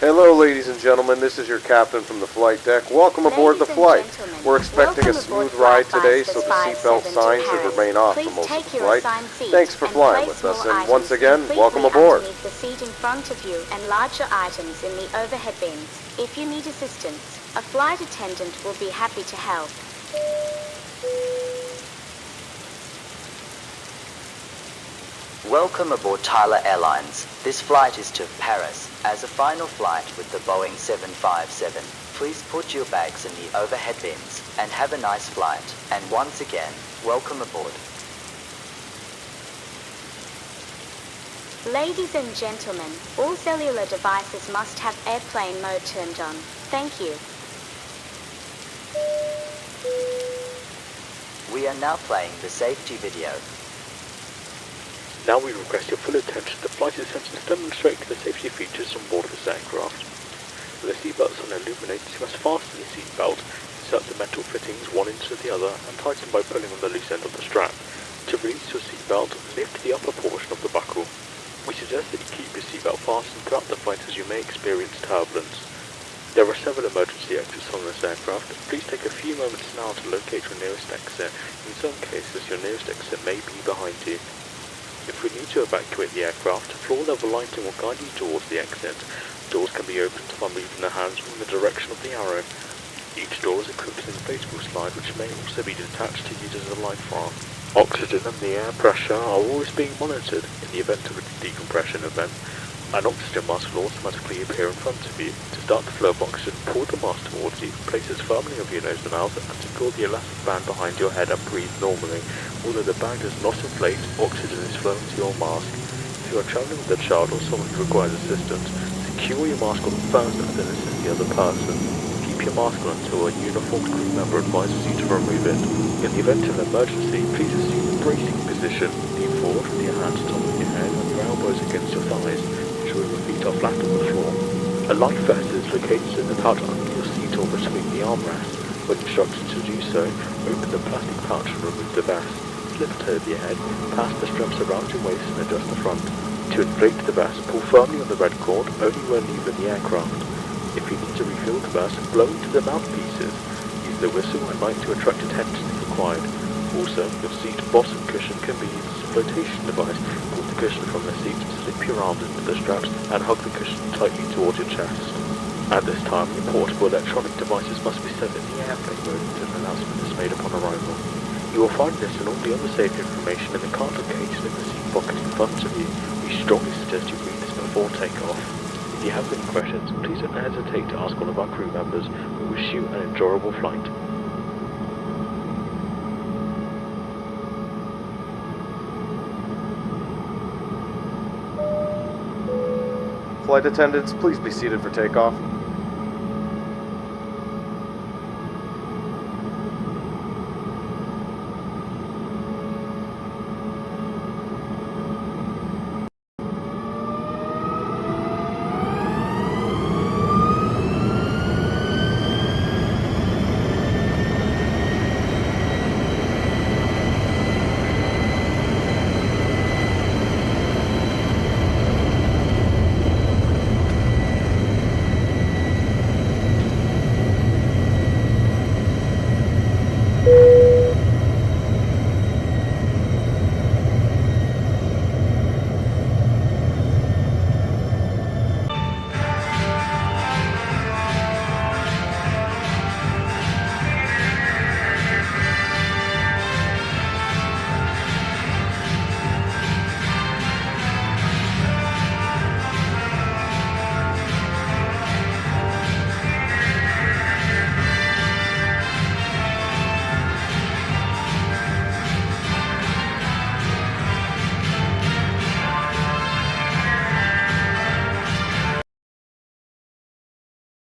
Hello, ladies and gentlemen. This is your captain from the flight deck. Welcome aboard the flight. We're expecting a smooth ride today, so the seatbelt sign should remain off for most of the flight. Thanks for flying with us, and once again, welcome aboard. The seat in front of you and larger items in the overhead bins. If you need assistance, a flight attendant will be happy to help. Welcome aboard Tyler Airlines. This flight is to Paris as a final flight with the Boeing 757. Please put your bags in the overhead bins and have a nice flight. And once again, welcome aboard. Ladies and gentlemen, all cellular devices must have airplane mode turned on. Thank you. We are now playing the safety video. Now we request your full attention to flight attendants demonstrating the safety features on board this aircraft. With the seatbelts are illuminated, you must fasten the seatbelt, insert the metal fittings one into the other, and tighten by pulling on the loose end of the strap. To release your seatbelt, lift the upper portion of the buckle. We suggest that you keep your seatbelt fastened throughout the flight as you may experience turbulence. There are several emergency exits on this aircraft. Please take a few moments now to locate your nearest exit. In some cases, your nearest exit may be behind you. If we need to evacuate the aircraft, floor level lighting will guide you towards the exit. Doors can be opened by moving the hands in the direction of the arrow. Each door is equipped with an inflatable slide which may also be detached to use as a life raft. Oxygen and the air pressure are always being monitored. In the event of a decompression event, an oxygen mask will automatically appear in front of you. To start the flow of oxygen, pull the mask towards you, place it firmly over your nose and mouth, and secure the elastic band behind your head and breathe normally. Although the bag does not inflate, oxygen is flowing to your mask. If you are travelling with a child or someone who requires assistance, secure your mask on first and then assist the other person. Keep your mask on until a uniformed crew member advises you to remove it. In the event of an emergency, please assume the bracing position. Lean forward with your hands on top of your head and your elbows against your thighs, ensuring your feet are flat on the floor. A life vest is located in the pouch under your seat or between the armrests. When instructed to do so, open the plastic pouch and remove the vest. Slip it over your head, pass the straps around your waist and adjust the front. To inflate the vest, pull firmly on the red cord only when leaving the aircraft. If you need to refill the vest, blow into the mouthpieces. Use the whistle and light to attract attention if required. Also, your seat bottom cushion can be used as a flotation device. Pull the cushion from the seat, slip your arms into the straps and hug the cushion tightly towards your chest. At this time, your portable electronic devices must be set in the airplane mode until an announcement is made upon arrival. You will find this and all the other safety information in the cargo case in the seat pocket in front of you. We strongly suggest you read this before takeoff. If you have any questions, please don't hesitate to ask one of our crew members. We wish you an enjoyable flight. Flight attendants, please be seated for takeoff.